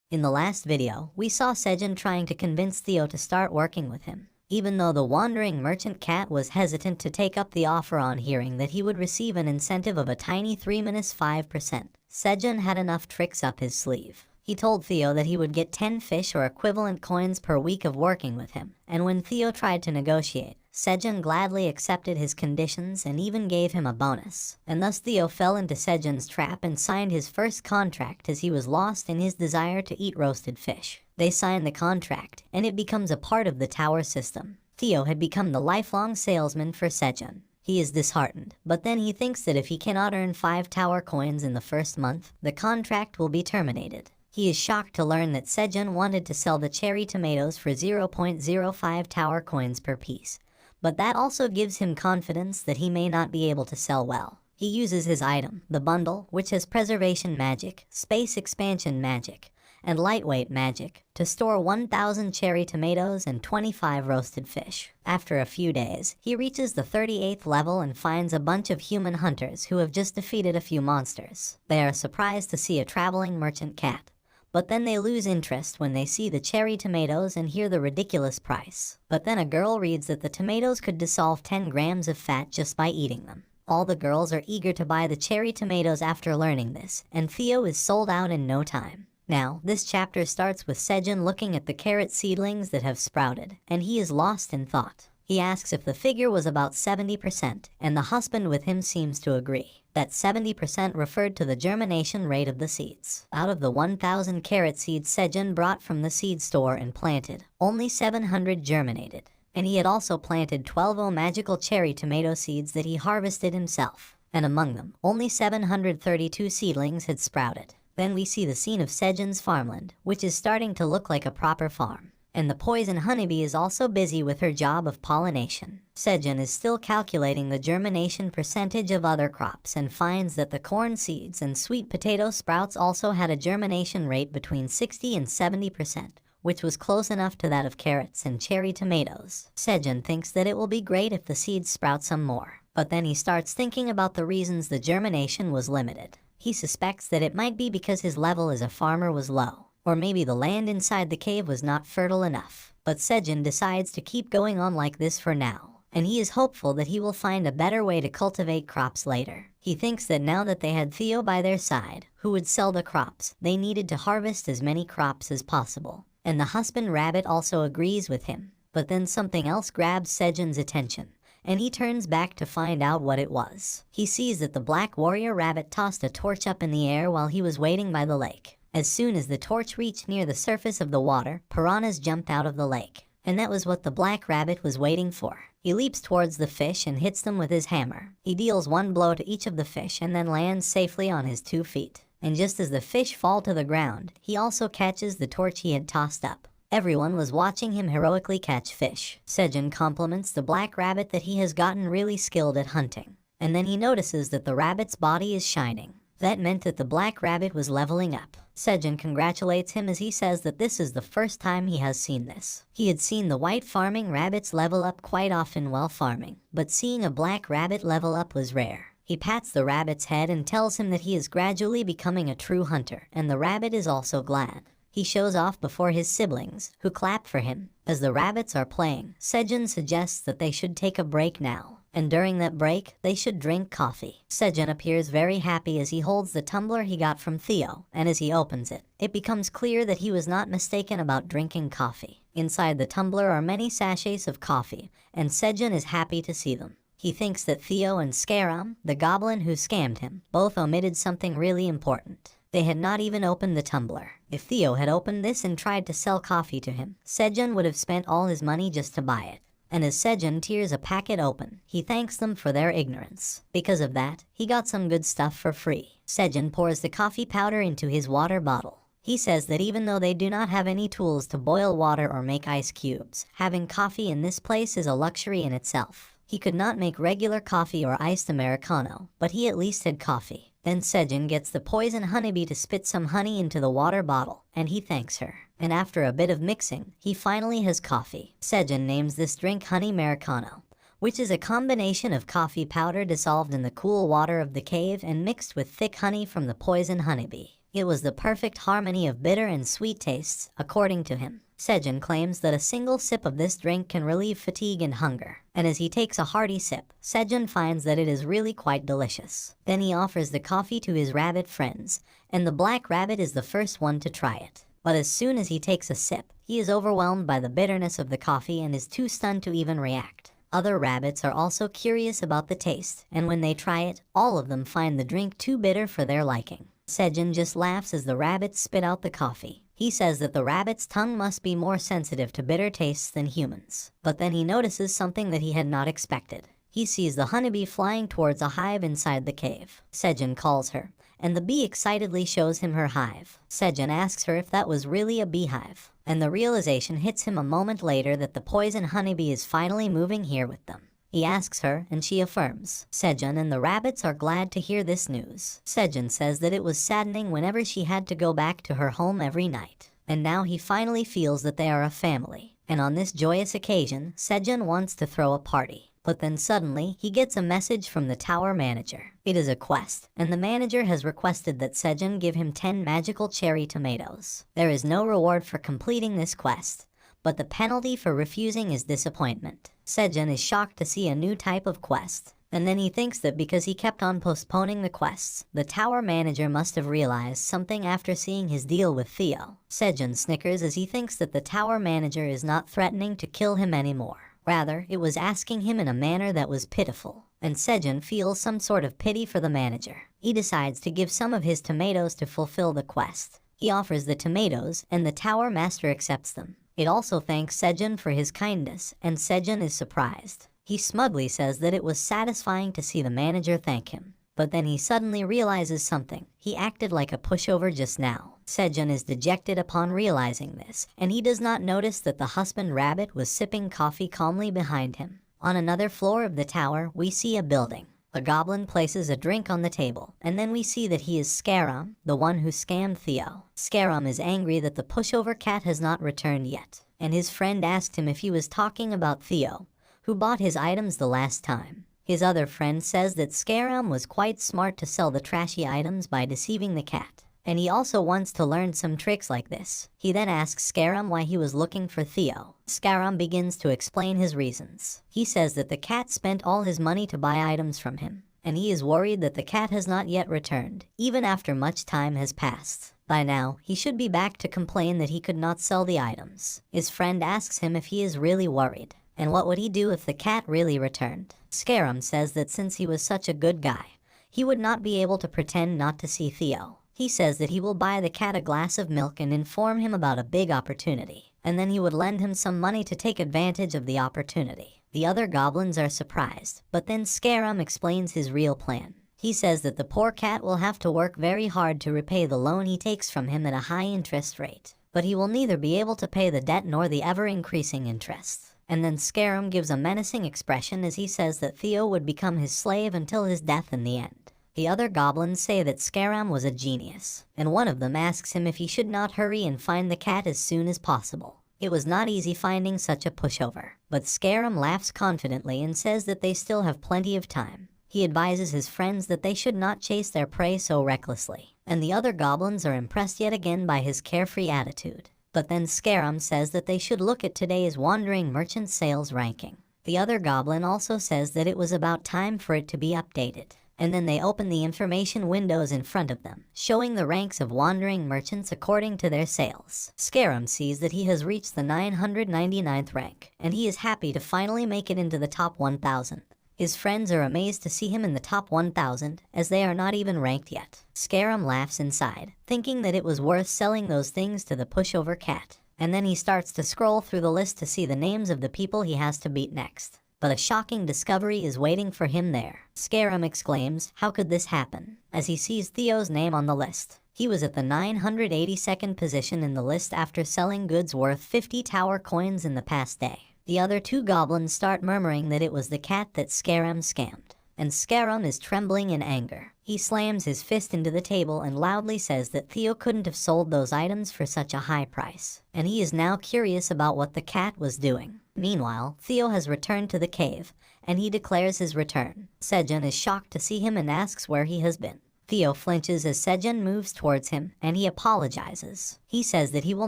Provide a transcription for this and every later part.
In the last video, we saw Sejun trying to convince Theo to start working with him, even though the wandering merchant cat was hesitant to take up the offer on hearing that he would receive an incentive of a tiny 3-5%. Sejun had enough tricks up his sleeve. He told Theo that he would get 10 fish or equivalent coins per week of working with him, and when Theo tried to negotiate, Sejun gladly accepted his conditions and even gave him a bonus. And thus Theo fell into Sejun's trap and signed his first contract as he was lost in his desire to eat roasted fish. They sign the contract, and it becomes a part of the tower system. Theo had become the lifelong salesman for Sejun. He is disheartened, but then he thinks that if he cannot earn 5 tower coins in the first month, the contract will be terminated. He is shocked to learn that Sejun wanted to sell the cherry tomatoes for 0.05 tower coins per piece. But that also gives him confidence that he may not be able to sell well. He uses his item, the bundle, which has preservation magic, space expansion magic, and lightweight magic, to store 1,000 cherry tomatoes and 25 roasted fish. After a few days, he reaches the 38th level and finds a bunch of human hunters who have just defeated a few monsters. They are surprised to see a traveling merchant cat, but then they lose interest when they see the cherry tomatoes and hear the ridiculous price. But then a girl reads that the tomatoes could dissolve 10 grams of fat just by eating them. All the girls are eager to buy the cherry tomatoes after learning this, and Theo is sold out in no time. Now, this chapter starts with Sejun looking at the carrot seedlings that have sprouted, and he is lost in thought. He asks if the figure was about 70%, and the husband with him seems to agree. That 70% referred to the germination rate of the seeds. Out of the 1,000 carrot seeds Sejun brought from the seed store and planted, only 700 germinated. And he had also planted 12 magical cherry tomato seeds that he harvested himself. And among them, only 732 seedlings had sprouted. Then we see the scene of Sejun's farmland, which is starting to look like a proper farm. And the poison honeybee is also busy with her job of pollination. Sejun is still calculating the germination percentage of other crops and finds that the corn seeds and sweet potato sprouts also had a germination rate between 60 and 70%, which was close enough to that of carrots and cherry tomatoes. Sejun thinks that it will be great if the seeds sprout some more, but then he starts thinking about the reasons the germination was limited. He suspects that it might be because his level as a farmer was low, or maybe the land inside the cave was not fertile enough. But Sejun decides to keep going on like this for now, and he is hopeful that he will find a better way to cultivate crops later. He thinks that now that they had Theo by their side, who would sell the crops, they needed to harvest as many crops as possible. And the husband rabbit also agrees with him. But then something else grabs Sejun's attention, and he turns back to find out what it was. He sees that the black warrior rabbit tossed a torch up in the air while he was waiting by the lake. As soon as the torch reached near the surface of the water, piranhas jumped out of the lake. And that was what the black rabbit was waiting for. He leaps towards the fish and hits them with his hammer. He deals 1 blow to each of the fish and then lands safely on his 2 feet. And just as the fish fall to the ground, he also catches the torch he had tossed up. Everyone was watching him heroically catch fish. Sejun compliments the black rabbit that he has gotten really skilled at hunting. And then he notices that the rabbit's body is shining. That meant that the black rabbit was leveling up. Sejun congratulates him as he says that this is the first time he has seen this. He had seen the white farming rabbits level up quite often while farming, but seeing a black rabbit level up was rare. He pats the rabbit's head and tells him that he is gradually becoming a true hunter, and the rabbit is also glad. He shows off before his siblings, who clap for him. As the rabbits are playing, Sejun suggests that they should take a break now. And during that break, they should drink coffee. Sejun appears very happy as he holds the tumbler he got from Theo, and as he opens it, it becomes clear that he was not mistaken about drinking coffee. Inside the tumbler are many sachets of coffee, and Sejun is happy to see them. He thinks that Theo and Scaram, the goblin who scammed him, both omitted something really important. They had not even opened the tumbler. If Theo had opened this and tried to sell coffee to him, Sejun would have spent all his money just to buy it. And as Sejun tears a packet open, he thanks them for their ignorance. Because of that, he got some good stuff for free. Sejun pours the coffee powder into his water bottle. He says that even though they do not have any tools to boil water or make ice cubes, having coffee in this place is a luxury in itself. He could not make regular coffee or iced Americano, but he at least had coffee. Then Sejun gets the poison honeybee to spit some honey into the water bottle, and he thanks her. And after a bit of mixing, he finally has coffee. Sejun names this drink Honey Americano, which is a combination of coffee powder dissolved in the cool water of the cave and mixed with thick honey from the poison honeybee. It was the perfect harmony of bitter and sweet tastes, according to him. Sejun claims that a single sip of this drink can relieve fatigue and hunger, and as he takes a hearty sip, Sejun finds that it is really quite delicious. Then he offers the coffee to his rabbit friends, and the black rabbit is the first one to try it. But as soon as he takes a sip, he is overwhelmed by the bitterness of the coffee and is too stunned to even react. Other rabbits are also curious about the taste, and when they try it, all of them find the drink too bitter for their liking. Sejun just laughs as the rabbits spit out the coffee. He says that the rabbit's tongue must be more sensitive to bitter tastes than humans. But then he notices something that he had not expected. He sees the honeybee flying towards a hive inside the cave. Sejun calls her, and the bee excitedly shows him her hive. Sejun asks her if that was really a beehive, and the realization hits him a moment later that the poison honeybee is finally moving here with them. He asks her, and she affirms. Sejun and the rabbits are glad to hear this news. Sejun says that it was saddening whenever she had to go back to her home every night, and now he finally feels that they are a family. And on this joyous occasion, Sejun wants to throw a party. But then suddenly, he gets a message from the tower manager. It is a quest, and the manager has requested that Sejun give him 10 magical cherry tomatoes. There is no reward for completing this quest, but the penalty for refusing is disappointment. Sejun is shocked to see a new type of quest, and then he thinks that because he kept on postponing the quests, the tower manager must have realized something after seeing his deal with Theo. Sejun snickers as he thinks that the tower manager is not threatening to kill him anymore. Rather, it was asking him in a manner that was pitiful, and Sejun feels some sort of pity for the manager. He decides to give some of his tomatoes to fulfill the quest. He offers the tomatoes, and the tower master accepts them. It also thanks Sejun for his kindness, and Sejun is surprised. He smugly says that it was satisfying to see the manager thank him. But then he suddenly realizes something. He acted like a pushover just now. Sejun is dejected upon realizing this, and he does not notice that the husband rabbit was sipping coffee calmly behind him. On another floor of the tower, we see a building. A goblin places a drink on the table, and then we see that he is Scarum, the one who scammed Theo. Scarum is angry that the pushover cat has not returned yet, and his friend asked him if he was talking about Theo, who bought his items the last time. His other friend says that Scarum was quite smart to sell the trashy items by deceiving the cat, and he also wants to learn some tricks like this. He then asks Scarum why he was looking for Theo. Scarum begins to explain his reasons. He says that the cat spent all his money to buy items from him, and he is worried that the cat has not yet returned, even after much time has passed. By now, he should be back to complain that he could not sell the items. His friend asks him if he is really worried, and what would he do if the cat really returned. Scarum says that since he was such a good guy, he would not be able to pretend not to see Theo. He says that he will buy the cat a glass of milk and inform him about a big opportunity, and then he would lend him some money to take advantage of the opportunity. The other goblins are surprised, but then Scarum explains his real plan. He says that the poor cat will have to work very hard to repay the loan he takes from him at a high interest rate, but he will neither be able to pay the debt nor the ever-increasing interest. And then Scarum gives a menacing expression as he says that Theo would become his slave until his death in the end. The other goblins say that Scarum was a genius, and one of them asks him if he should not hurry and find the cat as soon as possible. It was not easy finding such a pushover, but Scarum laughs confidently and says that they still have plenty of time. He advises his friends that they should not chase their prey so recklessly, and the other goblins are impressed yet again by his carefree attitude. But then Scarum says that they should look at today's wandering merchant sales ranking. The other goblin also says that it was about time for it to be updated. And then they open the information windows in front of them, showing the ranks of wandering merchants according to their sales. Scarum sees that he has reached the 999th rank, and he is happy to finally make it into the top 1,000. His friends are amazed to see him in the top 1,000, as they are not even ranked yet. Scarum laughs inside, thinking that it was worth selling those things to the pushover cat. And then he starts to scroll through the list to see the names of the people he has to beat next. But a shocking discovery is waiting for him there. Scarum exclaims, "How could this happen?" as he sees Theo's name on the list. He was at the 982nd position in the list after selling goods worth 50 tower coins in the past day. The other two goblins start murmuring that it was the cat that Scarum scammed, and Scarum is trembling in anger. He slams his fist into the table and loudly says that Theo couldn't have sold those items for such a high price, and he is now curious about what the cat was doing. Meanwhile, Theo has returned to the cave, and he declares his return. Sejun is shocked to see him and asks where he has been. Theo flinches as Sejun moves towards him, and he apologizes. He says that he will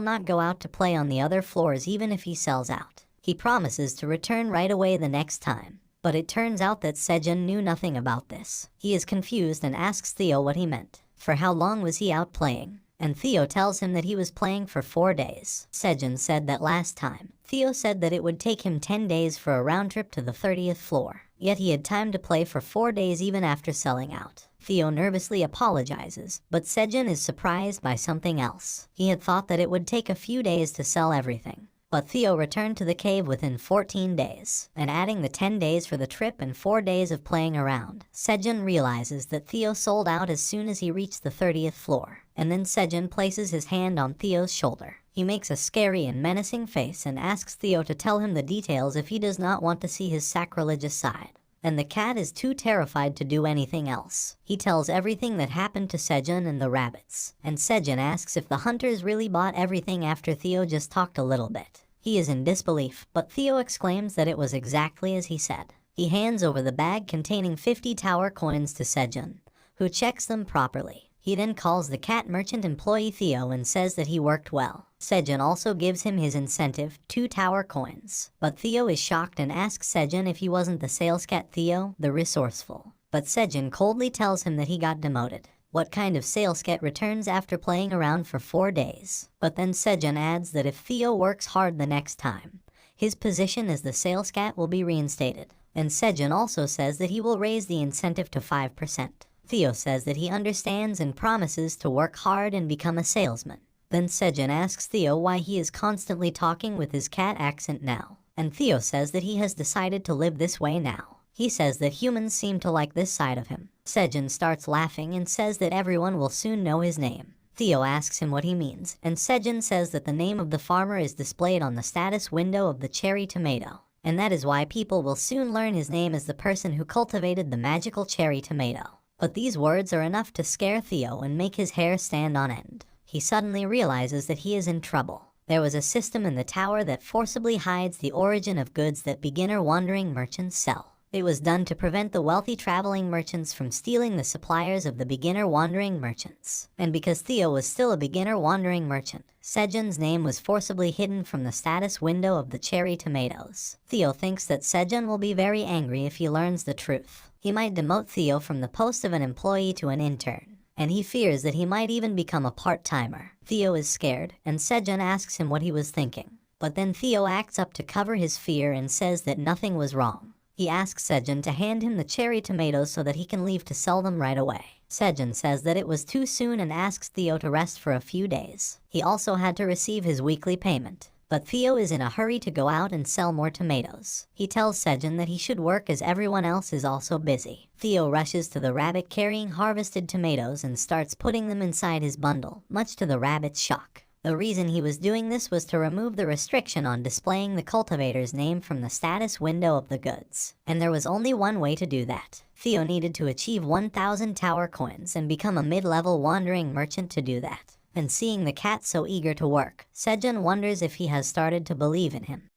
not go out to play on the other floors even if he sells out. He promises to return right away the next time. But it turns out that Sejun knew nothing about this. He is confused and asks Theo what he meant. For how long was he out playing? And Theo tells him that he was playing for 4 days. Sejun said that last time, Theo said that it would take him 10 days for a round trip to the 30th floor. Yet he had time to play for 4 days even after selling out. Theo nervously apologizes, but Sejun is surprised by something else. He had thought that it would take a few days to sell everything. But Theo returned to the cave within 14 days, and adding the 10 days for the trip and 4 days of playing around, Sejun realizes that Theo sold out as soon as he reached the 30th floor. And then Sejun places his hand on Theo's shoulder. He makes a scary and menacing face and asks Theo to tell him the details if he does not want to see his sacrilegious side. And the cat is too terrified to do anything else. He tells everything that happened to Sejun and the rabbits. And Sejun asks if the hunters really bought everything after Theo just talked a little bit. He is in disbelief, but Theo exclaims that it was exactly as he said. He hands over the bag containing 50 tower coins to Sejun, who checks them properly. He then calls the cat merchant employee Theo and says that he worked well. Sejun also gives him his incentive, 2 tower coins. But Theo is shocked and asks Sejun if he wasn't the sales cat Theo, the resourceful. But Sejun coldly tells him that he got demoted. What kind of sales cat returns after playing around for 4 days? But then Sejun adds that if Theo works hard the next time, his position as the sales cat will be reinstated. And Sejun also says that he will raise the incentive to 5%. Theo says that he understands and promises to work hard and become a salesman. Then Sejun asks Theo why he is constantly talking with his cat accent now. And Theo says that he has decided to live this way now. He says that humans seem to like this side of him. Sejun starts laughing and says that everyone will soon know his name. Theo asks him what he means, and Sejun says that the name of the farmer is displayed on the status window of the cherry tomato. And that is why people will soon learn his name as the person who cultivated the magical cherry tomato. But these words are enough to scare Theo and make his hair stand on end. He suddenly realizes that he is in trouble. There was a system in the tower that forcibly hides the origin of goods that beginner wandering merchants sell. It was done to prevent the wealthy traveling merchants from stealing the suppliers of the beginner wandering merchants. And because Theo was still a beginner wandering merchant, Sejun's name was forcibly hidden from the status window of the cherry tomatoes. Theo thinks that Sejun will be very angry if he learns the truth. He might demote Theo from the post of an employee to an intern, and he fears that he might even become a part-timer. Theo is scared, and Sejun asks him what he was thinking. But then Theo acts up to cover his fear and says that nothing was wrong. He asks Sejun to hand him the cherry tomatoes so that he can leave to sell them right away. Sejun says that it was too soon and asks Theo to rest for a few days. He also had to receive his weekly payment. But Theo is in a hurry to go out and sell more tomatoes. He tells Sejun that he should work as everyone else is also busy. Theo rushes to the rabbit carrying harvested tomatoes and starts putting them inside his bundle, much to the rabbit's shock. The reason he was doing this was to remove the restriction on displaying the cultivator's name from the status window of the goods. And there was only one way to do that. Theo needed to achieve 1,000 tower coins and become a mid-level wandering merchant to do that. And seeing the cat so eager to work, Sejun wonders if he has started to believe in him.